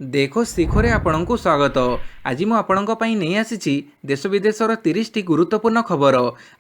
देखो शिखरे आपणଙ୍କୁ स्वागत। आज ମୁଁ ଆପଣଙ୍କ ପାଇଁ ନେଇ ଆସିଛି ଦେଶ ବିଦେଶର 30ଟି ଗୁରୁତ୍ୱପୂର୍ଣ୍ଣ ଖବର।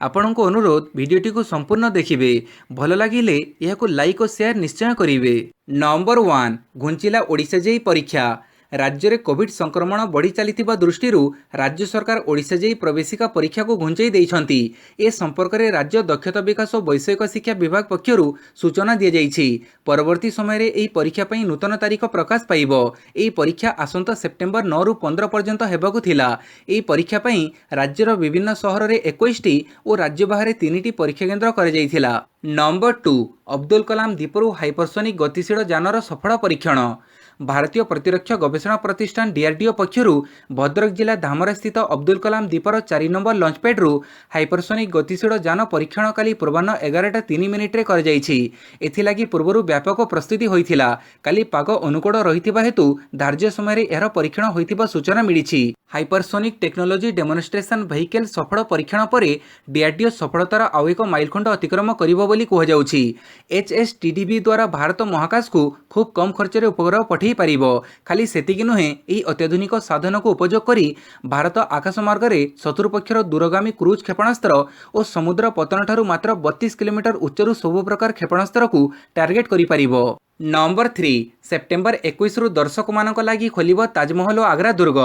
ଆପଣଙ୍କୁ ଅନୁରୋଧ ଭିଡ଼ିଓଟିକୁ ସମ୍ପୂର୍ଣ୍ଣ ଦେଖିବେ। ଭଲ ଲାଗିଲେ ଏହାକୁ ଲାଇକ୍ ଓ ସେୟାର ନିଶ୍ଚୟ କରିବେ। ନମ୍ବର 1 ଘୁଞ୍ଚିଲା ଓଡ଼ିଶା ଯାଇ ପରୀକ୍ଷା। राज्य में कोविड संक्रमण बढ़ी चली दृष्टि राज्य सरकार ओडिशा जाई प्रवेशिका परीक्षा को घुंचाई देइछंती। ए संपर्क में राज्य दक्षता विकास और वैषयिक शिक्षा विभाग पक्षरु सूचना दी जाइछि। परवर्ती समय रे एही परीक्षा पई नूतन तारीख प्रकाश पाइबो। एही परीक्षा आसंता सेप्टेम्बर 9 रु 15 पर्यंत हेबाकु थिला। एही परीक्षा पई राज्यर विभिन्न सहर रे 21टी और राज्य बाहर 3टी परीक्षा केन्द्र कर जाइथिला। नंबर 2 अब्दुल कलाम द्वीपरु हाइपरसोनिक गतिशील जानर सफल परीक्षण। भारतीय प्रतिरक्षा गवेषणा प्रतिष्ठान डीआरडीओ पक्षरु भद्रक जिला धामरा स्थित अब्दुल कलाम द्वीपर 4 नंबर लॉन्चपैड रु हाइपरसोनिक गतिशील जान परीक्षण काली पूर्वाह्न 11:03 रे कर जाइछि। एथिलागि पूर्वरु व्यापक प्रस्तुति होइथिला। काली पाग अनुकूल रहिथिबा हेतु धार्य समय रे एहर परीक्षण होइथिबा सूचना मिलिछि। हाइपरसोनिक टेक्नोलोजी डेमोन्स्ट्रेशन व्हीकल सफल परीक्षण पर डीआरडीओ सफलतार आउ एक माइलखंड अतिक्रम करिबो बोली कुहाଯାଉଛି। एचएसटीडीबी द्वारा भारत महाकाश को खूब कम खर्च रे उपग्रह पठेई पारिबो। खाली सेतिकी नुहे एही अत्याधुनिक साधन को उपयोग करी भारत आकाश मार्ग रे शत्रु पक्षर दूरगामी क्रूज क्षेपणास्त्र और समुद्र पतन ठारू मात्र 32 किलोमीटर उच्चरू सब प्रकार क्षेपणास्त्र को टार्गेट करि पारिबो। नंबर 3 सेप्टेम्बर 21 रु दर्शक मानक लागि खोलिबो ताजमहल और आग्रा दुर्ग।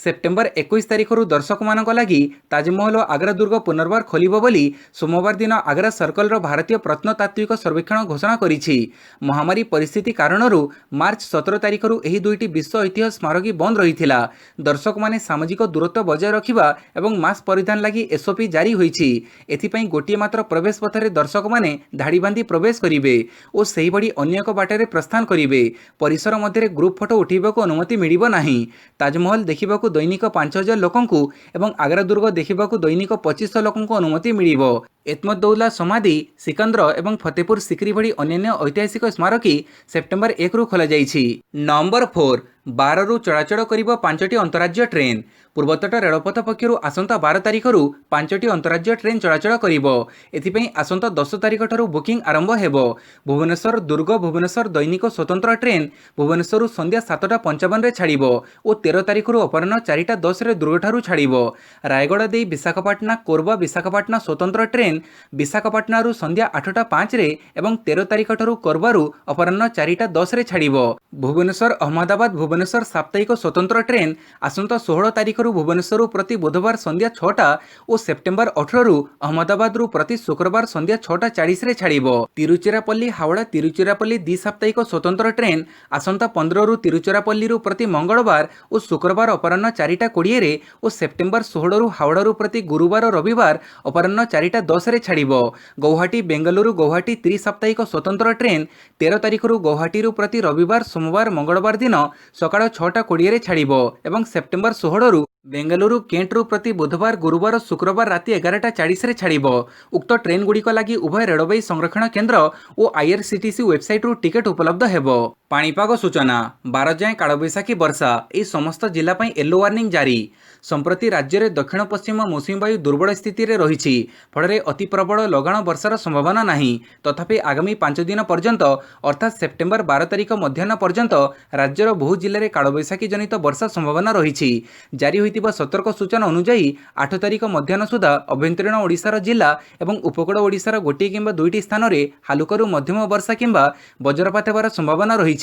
सेप्टेम्बर 21 तारिख रु दर्शक मानक लागि ताजमहल और आग्रा दुर्ग पुनर्बार खोलिबो बोली सोमवार दिन आग्रा सर्कल रो भारतीय प्रत्नतात्विक सर्वेक्षण घोषणा करिछि। महामारी परिस्थिति कारणरू मार्च 17 तारिख रु एही दुईटी विश्व ऐतिह्य स्मारकी बंद रहिथिला। दर्शक माने सामाजिक दूरत्व बजाय रखिबा एवं मास्क परिधान लागि एसओपी जारी होईछि। एथिपई गोटिए मात्र प्रवेश पथरे दर्शक माने धाड़ी बांधी प्रवेश करिवे और सेही बडी अन्य एक बाटरे प्रस्थान करिवे। परिसर मध्य ग्रुप फोटो उठेबाकू अनुमति मिलिबो नाही। ताजमहल देखिबाकू दैनिक 5000 लोकंकू एवं आग्रा दुर्ग देखिबाकू दैनिक 2500 लोकंकू अनुमति मिलिबो। एतमद्दौला समाधि सिकंदर एवं फतेहपुर सिकरी भली अन्य ऐतिहासिक स्मारकी सेप्टेम्बर 1 रु खोला जाइछि। नंबर 4 12 रु चलाचल करिबो 5टी अंतरराज्य ट्रेन। पूर्वतट रेलपथ पक्षरु आसंता 12 तारिख रु 5टी अंतरराज्य ट्रेन चलाचल करिबो। एथिपई आसंता 10 तारिख ठारू बुकिंग आरंभ हेबो। भुवनेश्वर दुर्ग भुवनेश्वर दैनिक स्वतंत्र ट्रेन भुवनेश्वर संध्या 7:55 रे छाड़िबो और 13 तारिख रु अपराह्न 4:10 रे दुर्ग ठारू छाड़िबो। रायगढ़ देई विशाखापाटना कोरबा विशाखापाटना स्वतंत्र ट्रेन विशाखापाटना रु संध्या 8:05 रे एवं 13 तारिख ठारू कोरबा रु अपराह्न 4:10 रे छाड़िबो। भुवनेश्वर अहमदाबाद भुवनेश्वर साप्ताहिक स्वतंत्र ट्रेन आसंता 16 तारिख रु भुवनेश्वर प्रति बुधवार संध्या 6टा और सेप्टेम्बर 18 रु अहमदाबाद रु प्रति शुक्रवार संध्या 6:40 रे छाड़िबो। तिरुचिरापल्ली हावड़ा तिरुचिरापल्ली द्वि साप्ताहिक स्वतंत्र ट्रेन आसंता 15 रु तिरुचिरापल्ली रु प्रति मंगलवार और शुक्रवार अपराह्न 4:20 रे और सेप्टेम्बर 16 रु हावड़ा रु प्रति गुरुवार और रविवार अपराह्न 4:10 रे छाड़िबो। गौहाटी बेंगलुरु गौहाटी त्रि साप्ताहिक स्वतंत्र ट्रेन 13 तारिख रु गौहाटी रु प्रति रविवार सोमवार मंगलवार दिन सकाळ 6:20 रे छाड़िबो एवं सेप्टेम्बर 16 रु बेंगलुरु केंट रु प्रति बुधवार गुरुवार शुक्रवार राति 11:40 रे छाड़िबो। उक्त ट्रेन गुड़िक लागि उभय रेलवे संरक्षण केन्द्र और आईआरसीटीसी वेबसाइट रु टिकेट उपलब्ध हेबो। पाणीपाग सूचना 12 जाए कालबैशाखी वर्षा एही समस्त जिला पई येलो वार्निंग जारी। संप्रति राज्य में दक्षिण पश्चिम मौसुमी वायु दुर्बल स्थिति रे रहिछि फଳରେ अति प्रबल लगाण वर्षार संभावना नाही। तथापि आगामी 5 दिन पर्यंत अर्थात सेप्टेम्बर 12 तारिख मध्याह्न पर्यंत राज्यर बहु जिले में कालबैशाखी जनित वर्षा संभावना रहिछि। जारी होइतिबा सतर्क सूचना अनुसार 8 तारिख मध्याह्न सुधा अभ्यंतरीण ओडिशार जिला एवं उपकूल ओडिशार गोटे किंबा दुईटी स्थान में हालुकारू मध्यम वर्षा किंबा वज्रपात हेबार संभावना रहिछि।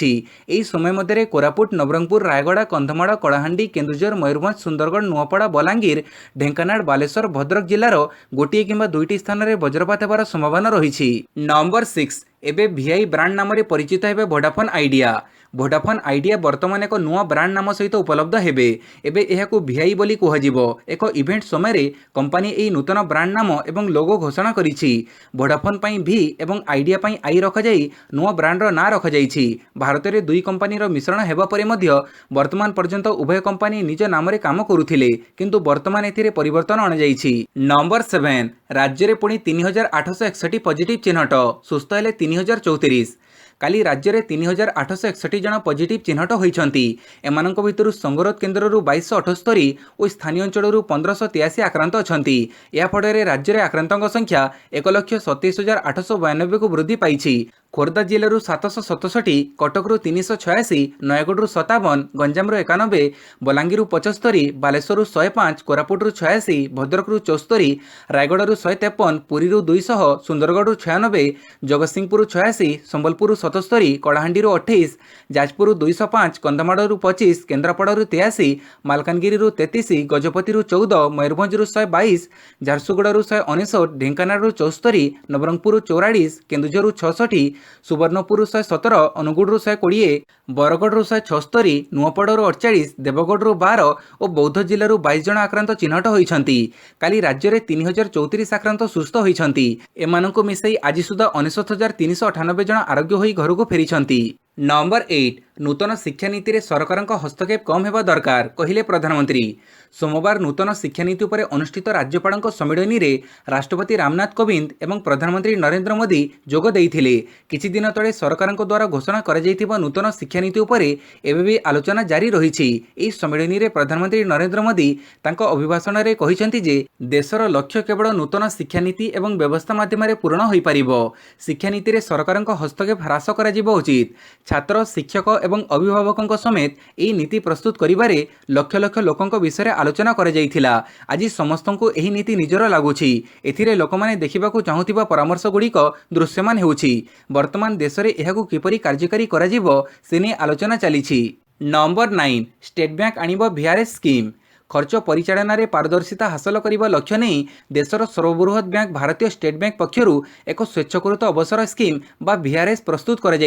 एही समय मध्य कोरापुट नवरंगपुर रायगड़ा कंधमाल कलाहांडी केन्दुझर मयूरभंज सुंदरगढ़ नुआपड़ा बलांगीर ढेंकानाल बालेश्वर भद्रक जिलार गोटे किंबा दुईटी स्थान में वज्रपात हेबार संभावना रहिछि। नंबर 6 एबे वीआई ब्रांड नाम रे परिचित हेबे वोडाफोन आइडिया। वोडाफोन आइडिया वर्तमान एक नुआ ब्रांड नाम सहित उपलब्ध हेबे। एबे एहाकू वीआई बोली कुहाजिबो। एक इवेंट समय रे कंपनी एही नूतन ब्रांड नाम एवं लोगो घोषणा करिछि। वोडाफोन पई वी एवं आइडिया पई आई रखा जाई नुआ ब्रांड रो ना रखा जाइछि। भारत रे दुई कंपनी रो मिश्रण हेबा परे मध्य वर्तमान पर्यंत उभय कंपनी निज नाम रे काम करुथिले किंतु वर्तमान एथिरे परिवर्तन अण जाइछि। नंबर 7 राज्य रे पुणी 3861 पॉजिटिव चिन्हट सुस्थ हेले 3034। काली राज्य में 3861 जन पॉजिटिव चिन्हट होती। एमानक भितर संगरोध केन्द्र 2278 और स्थानीय अंचल 1583 आक्रांत अच्छा। या फल राज्य में आक्रांतों संख्या 1,27,892 को वृद्धि पाई। खोर्धा जिलूर 767, कटकू 386, नयगढ़ 57, गंजाम 91, बलांगीर 75, बालेश्वर 105, कोरापुट 86, भद्रक 74, रायगढ़ 153, पुरी 200, सुंदरगढ़ 96, जगतसिंहपुर 86, संबलपुर 77, कलाहांडी 28, जाजपुर 205, कंधमाड़ 25, केन्द्रापड़ा 83, मालकानगिरी 33, गजपति 14, मयूरभंज 122, झारसुगुड़ 199, ढेंकानाल 74, नवरंगपुर 44, केन्दुझर 66, सुवर्णपुर 117, अनुगुड़ 120, बरगढ़ 176, नुआपड़ 48, देवगढ़ 12 और बौद्ध जिलूर 22 जन आक्रांत चिन्हट होइछंती। काली राज्य में 3034 आक्रांत सुस्थ होइछंती। एमानंकु मिसाई आज सुधा 69,398 जन आरोग्य होई घरକୁ फेरिछंती। नंबर 8, नूतन शिक्षा नीति रे सरकार हस्तक्षेप कम हेबा दरकार कहिले प्रधानमंत्री। सोमवार नूतन शिक्षा नीति उपरे अनुष्ठित राज्यपाल सम्मेलन रे राष्ट्रपति रामनाथ कोविंद एवं प्रधानमंत्री नरेंद्र मोदी जोग देइथिले। किछि दिन तळे सरकार द्वारा घोषणा करा जाइथिबा नूतन शिक्षा नीति उपरे एबे भी आलोचना जारी रहिछि। एही सम्मेलन रे प्रधानमंत्री नरेंद्र मोदी तांको अभिभाषण रे कहिसंती जे देशर लक्ष्य केवल नूतन शिक्षा नीति एवं व्यवस्था माध्यम रे पूर्ण होई परिबो। शिक्षा नीति रे सरकार हस्तक्षेप ह्रास करा जिवो उचित। छात्र, शिक्षक एवं अभिभावकों समेत यह नीति प्रस्तुत करिबारे लक्ष लक्ष लोकों विषय आलोचना करा जाइथिला। आज समस्तंकु एही नीति निजर लागुछि। एथिरे लोकमाने देखिबाकु चाहुथिबा परामर्श गुड़िक दृश्यमान हेउछि। वर्तमान देश में एहाकु किपरि कार्यकारी करा जिवो से नै आलोचना चलीछि। नंबर 9, स्टेट बैंक आनिबो VRS स्कीम। खर्च परिचालन रे पारदर्शिता हासिल करने लक्ष्य नहीं देशर सर्वबृहत बैंक भारतीय स्टेट बैंक पक्षरु एक स्वेच्छाकृत अवसर स्कीम बा VRS प्रस्तुत कर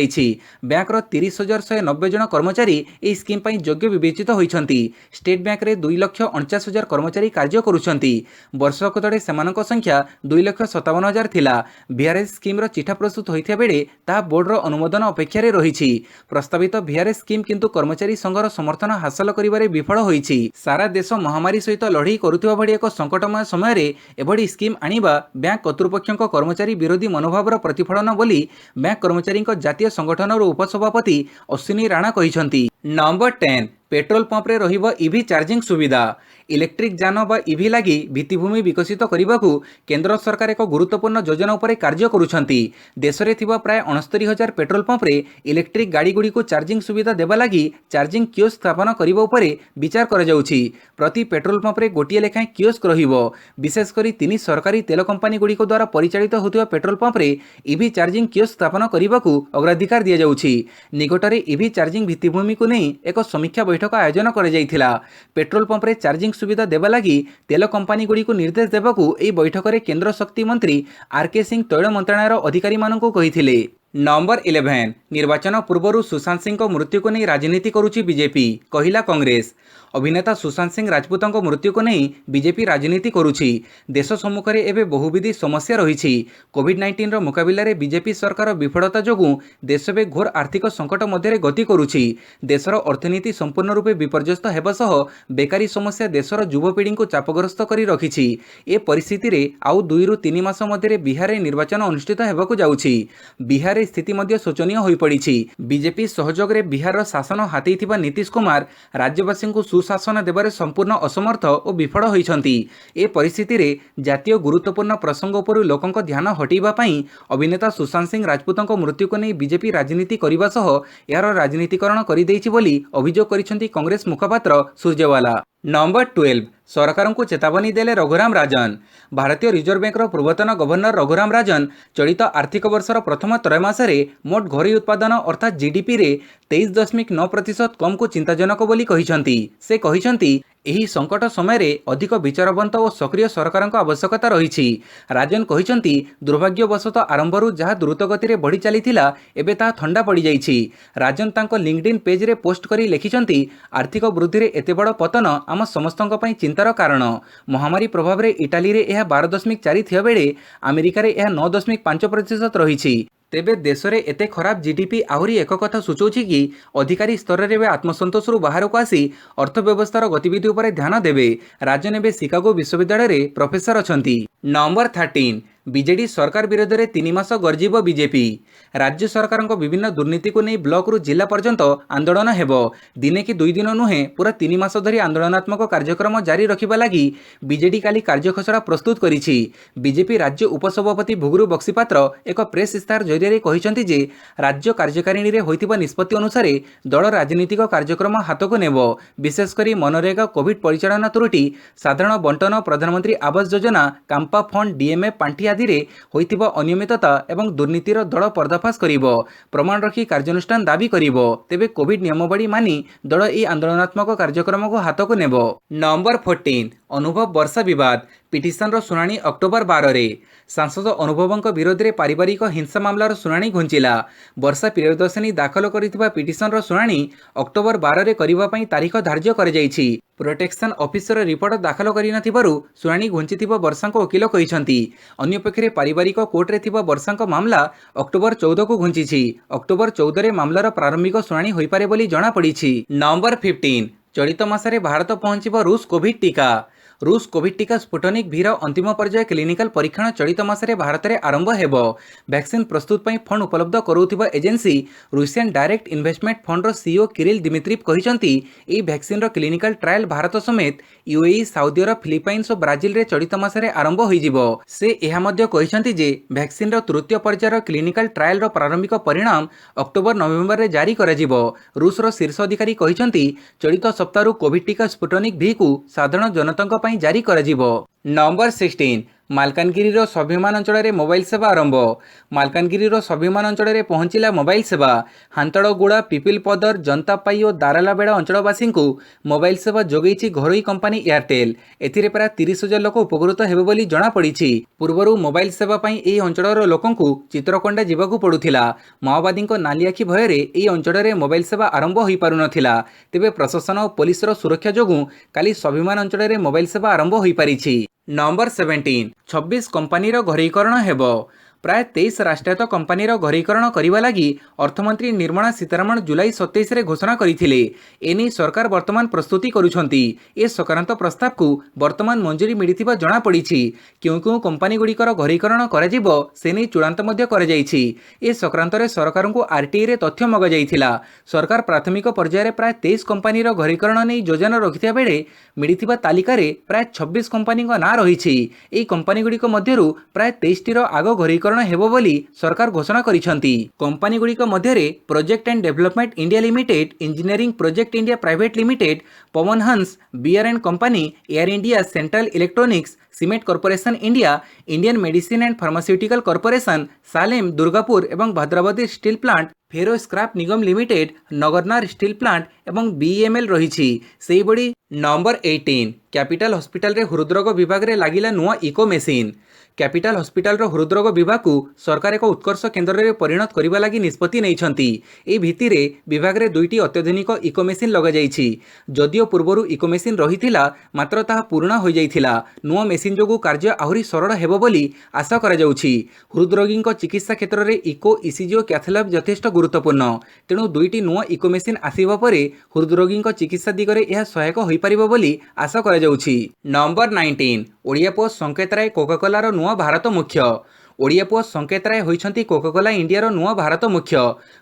बैंकर 30,190 जन कर्मचारी यह स्कीम पर योग्य विवेचित होइछंती। स्टेट बैंक रे 2,49,000 कर्मचारी कार्य करुछंती। वर्षक तले सेमानक संख्या 2,57,000 थिला। VRS स्कीम रो चिठा प्रस्तुत होइथिया बेले ता बोर्ड रो अनुमोदन अपेक्षा रे रहिछि। प्रस्तावित VRS स्कीम किंतु कर्मचारी संघर समर्थन हासिल करिबारे विफल होइछि। सारा देश महामारी सहित लड़ई करुवा भली एक संकटमय समय एभली स्कीम आनिबा बैंक कर्तृपक्षों कर्मचारी विरोधी मनोभावर प्रतिफलन बोली बैंक कर्मचारी जातीय संगठन उपसभापति अश्विनी राणा कहिसंती। नंबर 10, पेट्रोल पंप रे रहिबो ईवी चार्जिंग सुविधा। इलेक्ट्रिक जान बा ईवी लगी भित्तिभूमि विकसित करने को केंद्र सरकार एक गुरुत्वपूर्ण योजना उपर कार्य करुछंती। देश में थिबा प्राय 69,000 पेट्रोल पंप रे इलेक्ट्रिक गाड़ी गुड़ी को चार्जिंग सुविधा देवा लगी चार्जिंग कियोस्क स्थापन करने उपरे विचार करा जाउछि। प्रति पेट्रोल पंप रे गोटिए लेखाएं कियोस्क रहिबो। विशेषकर 3 सरकारी तेल कंपनी गुड़ी द्वारा परिचालित होतिबा पेट्रोल पंप रे ईवी चार्जिंग कियोस्क स्थापन करने को अग्राधिकार दिया जाउछि। निकटरे ईवी चार्जिंग भित्तिभूमि को नहीं एक समीक्षा बैठक आयोजन करा जाइथिला। पेट्रोल पंप रे चार्जिंग सुविधा देवा लगी तेल कंपनी गुड़ी को निर्देश देवाकू एही बैठक में केंद्र शक्ति मंत्री RK सिंह तैल मंत्रालय अधिकारी मानकू कहिथिले। नंबर 11, निर्वाचन पूर्व सुशांत सिंह मृत्यु को नहीं राजनीति करुछि बीजेपी कहिला कांग्रेस। अभिनेता सुशांत सिंह राजपूत मृत्यु को नहीं बीजेपी राजनीति करुछि। देश सम्मुखें एवं बहुविधि समस्या रही। कोविड-19 मुकाबला रे बीजेपी सरकार विफलता जोगु देश में घोर आर्थिक संकट मध्य गति करुछि। देशर अर्थनीति संपूर्ण रूपे विपर्यस्त हेबा सह बेकारी समस्या देशर युवपीढ़ी को चापग्रस्त करी रखिछि। ए परिस्थिति रे आउ 2 ରୁ 3 मास मध्य बिहार में निर्वाचन अनुष्ठित हेबाकू जाउछि। बिहार स्थिति मध्य शोचनीय होई पड़िछि। बीजेपी सहयोग रे बिहार शासन हाथैथिबा नीतीश कुमार राज्यवासी को सुशासन देबारे संपूर्ण असमर्थ और विफल होइछंती। ए परिस्थिति रे जातीय गुरुत्वपूर्ण प्रसंग उपर लोकंक ध्यान हटैबा पई अभिनेता सुशांत सिंह राजपूतଙ୍କ मृत्यु को नहीं बीजेपी राजनीति करबा सह यार राजनीतिकरण करि दैछि बोली अभियोग करिसेंती कांग्रेस मुखपात्र सुरजेवाला। नंबर 12, सरकार को चेतावनी देले रघुराम राजन। भारतीय रिजर्व बैंक पूर्वतन गवर्नर रघुराम राजन चलित आर्थिक वर्षर प्रथम त्रैमासरे मोट घरोई उत्पादन अर्थात जीडीपी रे 23.9% कम को चिंताजनक बोली कहिसंती। से कहिसंती एही संकट समय रे अधिक विचारवंत और सक्रिय सरकार आवश्यकता रही। राजन कहिसंती दुर्भाग्यवशत आरंभरू जहाँ द्रुतगति रे बढ़ी चलीथिला एबे ता ठंडा पड़ी जाइछि। राजन तांको लिंक्डइन पेज रे पोस्ट करी लिखिसंती आर्थिक वृद्धि रे एते बड़ पतन आम समस्तଙ୍କ ପାଇଁ चिंतार कारण। महामारी प्रभाव रे इटाली रे यह 12.4 थिया बेले अमेरिका रे यह 9.5% रही। तेबे देश में एते खराब जीडीपी आहरी एक कथा सूचौछि कि अधिकारी स्तर में आत्मसंतोष बाहर को आसी अर्थव्यवस्थार गतिविधि उपर ध्यान देवे। राजन एवं शिकागो विश्वविद्यालय रे प्रोफेसर अछंती। नंबर 13, विजेडी सरकार विरोध में 3 मास गर्जिब बीजेपी। राज्य सरकार विभिन्न दुर्नीति को नहीं ब्लॉक रु जिला पर्यंत आंदोलन हेबो। दिने कि 2 दिन नुहे पूरा 3 मास धरी आंदोलनात्मक कार्यक्रम जारी रखिबा लागि बीजेडी काली कार्यखसड़ा प्रस्तुत करिछि। बीजेपी राज्य उपसभापति भुगुरु बक्सीपात्र एक प्रेस इस्ताहार जरिए कहिसंति जे राज्य कार्यकारिणी रे होइतिबा निष्पत्ति अनुसार दल राजनीतिक कार्यक्रम हाथ को नेब। विशेषकर मनरेगा कोविड परिचालना त्रुटि साधारण बंटन प्रधानमंत्री आवास योजना कांपा फंड डीएमए पांठी आदि रे होइतिबा अनियमितता एवं दुर्नीतिर दल पर्दाफाश करिबो, प्रमाण रखी कार्यानुष्ठान दाबी करिबो। तेबे कोविड नियमावली मानि दल ए आंदोलनात्मक कार्यक्रम को हाथ को नेब। नंबर 14 अनुभव वर्षा विवाद पिटिशन शुणाणी अक्टोबर 12 रे सांसद अनुभव विरोध में पारिवारिक हिंसा मामलार शुणाणी घुंचिला। वर्षा प्रियदर्शनी दाखल करिथिबा पिटिशन शुणाणी अक्टोबर 12 रे करिबा पई तारीख धार्य कर जाइछि। प्रोटेक्शन ऑफिसर रिपोर्ट दाखल करिनथिबारु शुणाणी घुंचिथिबा वर्षांक वकील कहिसंती। अन्य पक्षरे पारिवारिक कोर्ट रे थिबा वर्षांक मामला अक्टोबर 14 को घुंचिछि। अक्टोबर 14 रे मामलार प्रारंभिक शुणाणी होई पारे बोली जणा पड़िछि। नंबर 15 चलित मासरे भारत पहुंचिबो रूस कोविड टीका। रूस कोविड टीका स्पुटनिक भीर अंतिम पर्याय क्लिनिकल परीक्षण चलित मासरे भारत में आरंभ हेबो। वैक्सीन प्रस्तुत पई फंड उपलब्ध करूथिबा agency Russian direct investment fund रो सीईओ किरिल दिमित्रिव कहिसंती एई वैक्सीन रो क्लिनिकल ट्रायल भारत समेत यूएई, सऊदी अरब, फिलिपाइन्स और ब्राजिल रे चलित मासरे आरंभ होइजिबो। से एहा मध्ये कहिसंती जे वैक्सीन रो तृतीय पर्याय रो क्लिनिकल ट्रायल रो प्रारंभिक परिणाम अक्टोबर नवेम्बर रे जारी कराजिबो। रूस रो शीर्ष अधिकारी कहिसंती चलित सप्ताह रो कोविड टीका स्पुटनिक भी को साधारण जनतांक पई जारी कराजिबो। नंबर 16 मालकानगिरी स्वाभिमान अंचल में मोबाइल सेवा आरंभ। मालकानगिरी स्वाभिमान अंचल में पहुंचला मोबाइल सेवा। हांतड़गुड़ा, पिपिलपदर, जनतापाई और दारालाबेड़ा अंचलवासी को मोबाइल सेवा जोगैछि घरोई कंपानी एयरटेल। एथिरे प्राय 30,000 लोक उपकृत हेबे बोली जणा पड़िछि। पूर्वरु मोबाइल सेवा पई एही अंचलर लोकंकु चित्रकोंडा जिबाकु पड़ुथिला। माओवादी नाली आखि भୟରେ एही अंचल में मोबाइल सेवा आरंभ होई पारुनथिला। तेबे प्रशासन और पुलिस सुरक्षा जोगु काली स्वाभिमान अंचल में मोबाइल सेवा आरंभ होई पारिछि। नंबर 17 26 कंपानीर घरीकरण हेबो। प्राय 23 राष्ट्रायत्त कंपानीर घरीकरण करने लगी अर्थमंत्री निर्मला सीतारमण जुलाई 27 रे घोषणा करथिले। एनी सरकार वर्तमान प्रस्तुति करुछंती। ए सकारात्मक प्रस्ताव को वर्तमान मंजूरी मिलिथिबा जणा पड़िछि। क्यों क्यों कंपानी गुड़िकर घरीकरण कराजिबो से नै चूड़ांत मध्ये कराଯାଇଛି। ए संक्रांत रे सरकार को आरटीआई रे तथ्य मगा जाइथिला। सरकार प्राथमिक पर्याय रे प्राय 23 कंपानीर घरीकरण नै योजना रखिथिबा बेले मिलिथिबा तालिका रे प्राय 26 कंपानी ना रहिछि। ए कंपानी गुड़िक मध्यरु प्राय 23 टीर आग घरीकरण हेबो बोली सरकार घोषणा करिसंती। कंपानी गुड़िक मध्यरे project and development India limited, engineering project India private limited, Pawan Hans BR and company, air India, central electronics, cement corporation India, Indian medicine and pharmaceutical corporation, Salem, Durgapur एवं Bhadravati steel plant, ferro scrap Nigam limited, Nagarnar steel plant एवं BML रही। से बड़ी number 18 capital hospital रे हृदरोग विभाग रे लागिला नुआ इको मेसिन। कैपिटल हॉस्पिटल रो हृदरोग विभाग को सरकार एक उत्कर्ष केन्द्र रे परिणत करबा लागि निष्पत्ति नैछंती। ए भित्तिरे विभाग रे 2टी अत्याधुनिक इको मेसिन लगा जाइछि। जदियो पूर्वरु इको मेसिन रहिथिला मात्र ताहा पूर्ण हो जाइथिला। नुआ मेसिन जोगु कार्य आहुरी सरल हेबो बोली आशा करा जाउछि। हृदरोगी चिकित्सा क्षेत्र में इको, ईसीजी और कैथलैब यथेष्ट गुरुत्वपूर्ण। तेणु 2टी नुआ इको मेसिन आसिबा परे हृदरोगी चिकित्सा दिगरे यह सहायक होई परिबो बोली आशा करा जाउछि। नंबर 19 ओडिया पोस्ट संकेत राय कोकाकोलार नुआ भारत मुख्य। ओडिया पोस्ट संकेत राय होइछंती कोकाकोला इंडियार नुआ भारत मुख्य।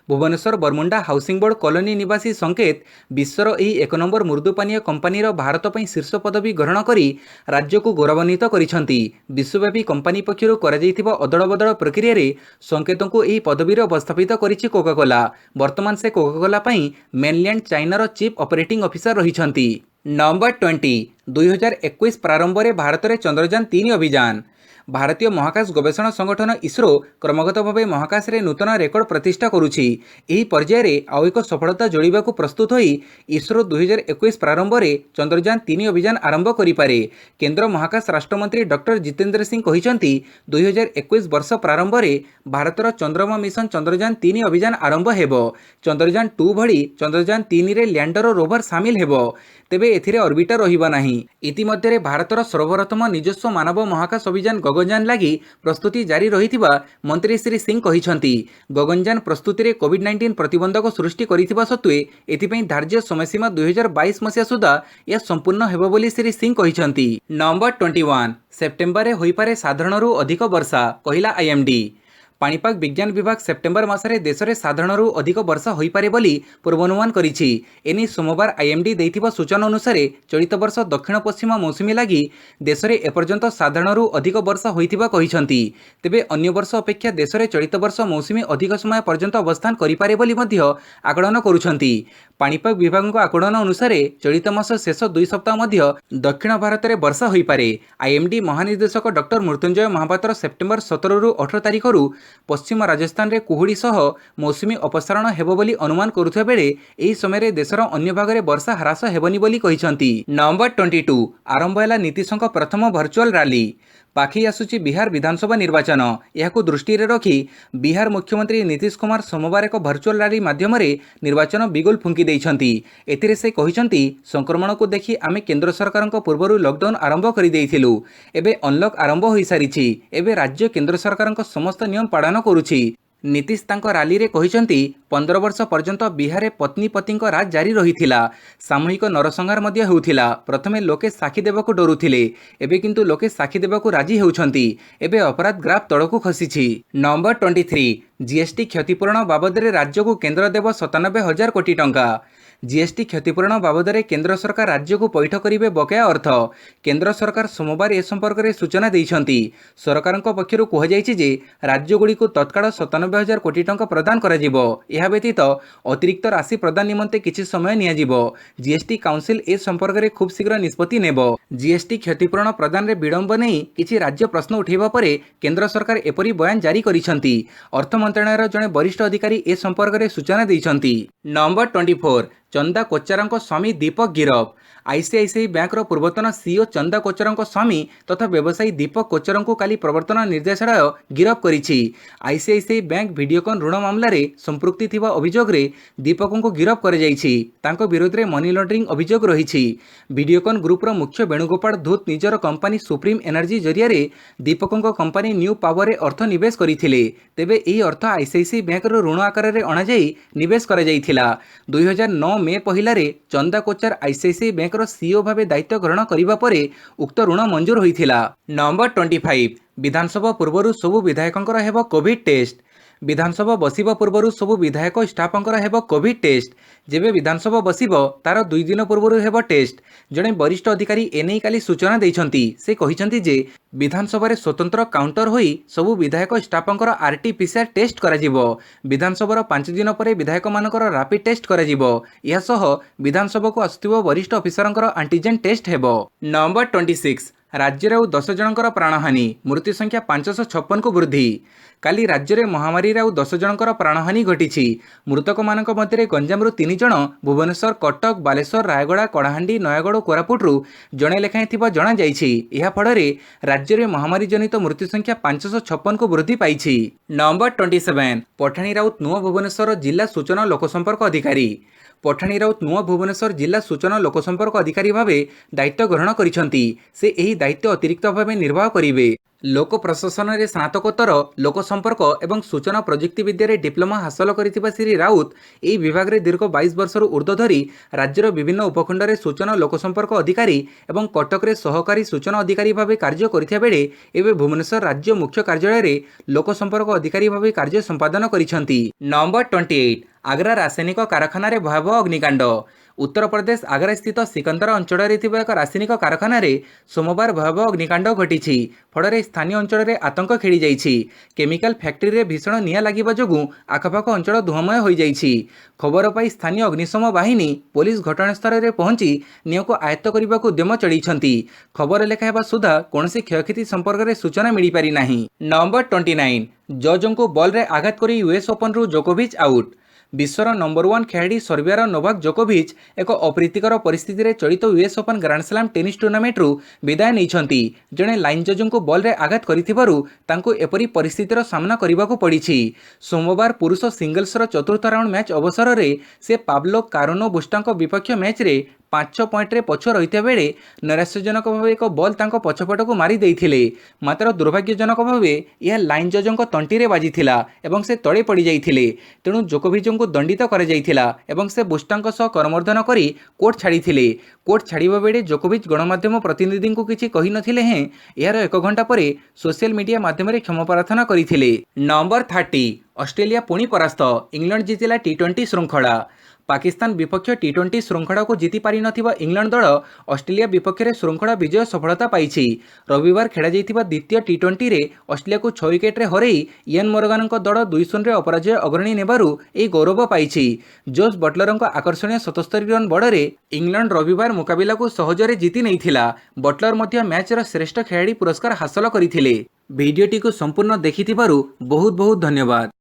Bhubaneswar Baramunda housing board colony निवासी संकेत विश्वर एही 1 नंबर मृदु पानीय कंपानीर भारत पई शीर्ष पदवी ग्रहण करी राज्य को गौरवान्वित करिछंती। विश्वव्यापी कंपानी पक्षरु कराଯାଇथिबा अदळ बदळ प्रक्रिया रे संकेतंकु एही पदवीर अवस्थापित करिछि कोकाकोला। वर्तमान से कोकाकोला पई मेनलैंड चाइनार चीफ ऑपरेटिंग ऑफिसर रहिछंती। नंबर 20 2021 प्रारंभ में भारत में चंद्रयान 3 अभियान। भारतीय महाकाश गवेषणा संगठन इसरो क्रमगत भाव महाकाश रे नूतन रेकर्ड प्रतिष्ठा करुछि। एही पर्याय रे आउ एक सफलता जोड़िबा को प्रस्तुत होई इसरो 2021 प्रारंभ में चंद्रयान 3 अभियान आरंभ करि पारे। केंद्र महाकाश राष्ट्रमंत्री डॉक्टर जितेंद्र सिंह कहिसंती 2021 वर्ष प्रारंभ में भारतर चंद्रमा मिशन चंद्रयान 3 अभियान आरंभ हेबो। चंद्रयान 2 भली चंद्रयान 3 रे लैंडर और रोवर सामिल हेबो। तेबे एथिरे ऑर्बिटर रहिबा नाही। इतिमध्ये भारतर सर्वप्रथम निजस्व मानव महाकाश अभियान गगन गगनयान लगी प्रस्तुति जारी रही मंत्री श्री सिंह कहिसंती। गगनयान प्रस्तुति रे कोविड-19 प्रतिबंधक सृष्टि करिथिबा सत्वे एथिपई धार्य समयसीमा 2022 मसिया सुधा यह संपूर्ण हेबो बोली श्री सिंह कहिसंती। नंबर 21 सेप्टेम्बर रे होई पारे साधारणरू अधिक वर्षा कहिला आईएमडी। पाणीपाग विज्ञान विभाग सेप्टेम्बर मासरे देश में साधारणरू अधिक वर्षा हो पारे बोली पूर्वानुमान करिछि। एनी सोमवार आईएमडी देइथिबा सूचना अनुसार चलित वर्ष दक्षिण पश्चिम मौसुमी लगी देश में एपर्यंत साधारणरू अधिक वर्षा होइथिबा कहिसंती। तेबे अन्य वर्ष अपेक्षा देश में चलित वर्ष मौसुमी अधिक समय पर्यंत अवस्थान करिपारे बोली मध्य आकलन करुछंती। पाणीपाग विभाग आकलन अनुसार चलित मास शेष 2 सप्ताह मध्य दक्षिण भारत में वर्षा हो पारे। आईएमडी महानिर्देशक डॉक्टर मृत्युंजय महापात्र सेप्टेम्बर 17 रु 18 तारिख पश्चिम राजस्थान रे कुहुड़ी सह मौसुमी अपसारण हेबो बोली अनुमान करुଥିବା बेले एही समय देशर अन्य भाग में वर्षा ह्रास हेबनी बोली कहिसंती। नंबर 22 आरंभ हैला नीतीशଙ୍କ प्रथम वर्चुअल रैली। पाखी आसुची बिहार विधानसभा निर्वाचन। यहाकु दृष्टि रे रखी बिहार मुख्यमंत्री नीतीश कुमार सोमवार एक वर्चुअल रैली माध्यम निर्वाचन बिगुल फुंकी देइछंती। एथिरे से कहिसंती संक्रमण को देखि आमे केंद्र सरकारक पूर्वरु लॉकडाउन आरंभ करि देइथिलु। एबे अनलॉक आरंभ होई सारिछि। एबे राज्य केंद्र सरकारक समस्त नियम पालन करुछि। नीतीश तांको रैली रे कहिसंती 15 वर्ष पर्यंत बिहार में पत्नी पतिंक राज जारी रहिथिला। सामूहिक नरसंहार मध्य हेउथिला। प्रथमे लोके साक्षी देबाकू डरुथिले, एबे किंतु लोके साक्षी देबाकू राजी हेउछंती। एबे अपराध ग्राफ तळकू खसिछि। नंबर 23 जीएसटी क्षतिपूरण बाबद राज्य को केंद्र देव 97,000 कोटी टंका। जीएसटी क्षतिपूरण बाबद केंद्र सरकार राज्य को पैठ करेंगे बकाया अर्थ। केंद्र सरकार सोमवार ए संपर्क में सूचना देइछंती। सरकारक पक्षरु कुहाଯାଇଛି जे राज्यगुड़ी को तत्काल 97,000 कोटी टंका प्रदान कराजिबो। यह व्यतीत अतिरिक्त राशि प्रदान निमंते किछि समय नियाजिबो। जीएसटी काउंसिल ए संपर्क में खूब शीघ्र निष्पत्ति नेबो। जीएसटी क्षतिपूरण प्रदान रे विलंब नहीं किछि राज्य प्रश्न उठेबा परे केंद्र सरकार एपरी बयान जारी करिसंती। अर्थ मंत्रालयर जने वरिष्ठ अधिकारी ए संपर्क में सूचना देइछंती। नंबर 24 चंदा कोच्चारଙ୍କ स्वामी दीपक गिरफ। आईसीआईसीआई बैंक पूर्वतन सीईओ चंदा कोच्चारଙ୍କ स्वामी तथा व्यवसायी दीपक कोच्चारଙ୍କୁ काली प्रवर्तन निर्देशालय गिरफ करिछि। आईसीआईसीआई बैंक वीडियोकॉन ऋण मामलें संपृक्ति थिबा अभियोग रे दीपकଙ୍କୁ गिरफ कर जाइछि। तांको विरोध रे मनी लॉन्ड्रिंग अभियोग रहिछि। वीडियोकॉन ग्रुप रो मुख्य वेणुगोपाल धूत निजर कंपनी सुप्रीम एनर्जी जरिया रे दीपकଙ୍କ कंपनी न्यू पावर रे अर्थ निवेश करिथिले। तेबे एही अर्थ आईसीआईसीआई बैंक रो ऋण आकार रे अणा जाई निवेश कर जाइथिला। 2009 मे पहिला रे चंदा कोच्चार आईसीआईसीआई बैंक रो सीईओ भावे दायित्व ग्रहण करिबा परे उक्त ऋण मंजूर होइथिला। नंबर 25 विधानसभा पूर्वरु सबु विधायकंकर हेबो कोविड टेस्ट। विधानसभा बसिबा पूर्वरु सबु विधायक स्टाफंकर हेबो कोविड टेस्ट। जेबे विधानसभा बसिबो तार 2 दिन पूर्वरु हेबो टेस्ट। जणे वरिष्ठ अधिकारी एनेई काली सूचना दैछंती। से कहिसंती जे विधानसभा रे स्वतंत्र काउंटर होई सबु विधायक स्टाफंकर आरटीपीसीआर टेस्ट कराजिबो। विधानसभा 5 दिन परे विधायक मानकर रैपिड टेस्ट कराजिबो। यह सह विधानसभा को आसुथिबो वरिष्ठ ऑफिसरंकर एंटीजन टेस्ट हेबो। नंबर 26 राज्य रे 10 जनकर प्राणहानि। मृत्यु संख्या 556 को वृद्धि। काली राज्य में महामारी 10 जनकर प्राणहानि घटी। मृतक मानक मध्य गंजाम 3 जन, भुवनेश्वर, कटक, बालेश्वर, रायगड़ा, कलाहांडी, नयगढ़ और कोरापुटू जड़े लेखाएं जणा जाइछि। यह फल राज्य में महामारी जनित मृत्यु संख्या 556 को वृद्धि पाई। नंबर 27 पठाणी राउत नुआ भुवनेश्वर जिला सूचना लोकसंपर्क अधिकारी। पठाणी राउत नुआ भुवनेश्वर जिला सूचना लोकसंपर्क अधिकारी भावे दायित्व ग्रहण करिसंती। से एही दायित्व अतिरिक्त भावे निर्वाह करिवे। लोक प्रशासन में स्नातकोत्तर लोक संपर्क एवं सूचना प्रजुक्ति विद्या डिप्लोमा हासिल करिथिबा श्री राउत एही विभाग रे दीर्घ 22 वर्षर ऊर्ध्व धरी राज्यर विभिन्न उपखंड में सूचना लोक संपर्क अधिकारी एवं कटक रे सहकारी सूचना अधिकारी भावे कार्य करिथिया बेले एबे भुवनेश्वर राज्य मुख्य कार्यालय रे लोक संपर्क अधिकारी भावे कार्य संपादन करिसंती। नंबर 28 आग्रा रासायनिक कारखाना रे भयावह अग्निकांड। उत्तर प्रदेश आग्रा स्थित सिकंदर अंचल में एक रासायनिक कारखाना रे सोमवार भयावह अग्निकांड घटी। फल स्थानीय अंचल में आतंक खेली जाइछि। केमिकल फैक्ट्री रे भीषण निआं लागिबा जोगु आखपाख अंचल धूममय हो जाइछि। खबर पाई स्थानीय अग्निशम बाहिनी पुलिस घटनास्थल में पहुंची निआं को आयत्त करने उद्यम चढ़ी। खबर लेखा सुधा कौन क्षयक्षति संपर्क में सूचना मिल पारि नाही। नंबर 29 जज को बॉल रे आघात करी यूएस ओपन रु जोकोविच आउट। विश्वर नंबर 1 खेलाड़ी सर्बियार नोवाक जोकोविच एक अप्रीतिकर परिस्थिति रे चलित US open grand slam tennis tournament रु विदाय नैछंती। जड़े लाइन जज को बॉल रे आघात करिथिबारु तांको एपरी परिस्थितिर सामना करबाकू पड़िछि। सोमवार पुरुष सिंगल्स रो चतुर्थ राउंड मैच अवसर रे से पाब्लो कारोनो बुस्टांको विपक्ष मैच रे 5 पॉइंट पछु रही बेले नैराश्यजनक भाव एक बॉल तांको पछपट को मारी देइथिले। मात्र दुर्भाग्यजनक भाव यह लाइन जजों तंटी बाजी एवं से तले पड़ जाइथिले। तेणु जोकोविच को दंडित कर एवं से बुस्टांक सह करमर्दन करी कोर्ट छाड़िथिले। कोर्ट छाड़िबा बेले जोकोविच गणमाध्यम प्रतिनिधि को किछि कहि नथिले हें यार 1 घंटा पर सोशल मीडिया माध्यम क्षमा प्रार्थना करथिले। नंबर 30 ऑस्ट्रेलिया पुणी परास्त, इंग्लैंड जीतिला टी20 श्रृंखला। पाकिस्तान विपक्ष टी20 श्रृंखला को जीति पारि नथिबा इंग्लैंड दल ऑस्ट्रेलिया विपक्ष में श्रृंखला विजय सफलता पाइछि। रविवार खेला जाइतिबा द्वितीय टी20 रे ऑस्ट्रेलिया को 6 विकेट रे हरई इयान मोर्गान दल 2-0 रे अपराजय अग्रणी नेबारु ए गौरव पाइछि। जोस बटलर आकर्षणीय 77 रन बड़े इंग्लैंड रविवार मुकाबिला को सहजरे जीति नैथिला। बटलर मध्य मैच रा श्रेष्ठ खेलाड़ी पुरस्कार हासिल करथिले। भिडियोटी को संपूर्ण देखिथिबारु बहुत बहुत धन्यवाद।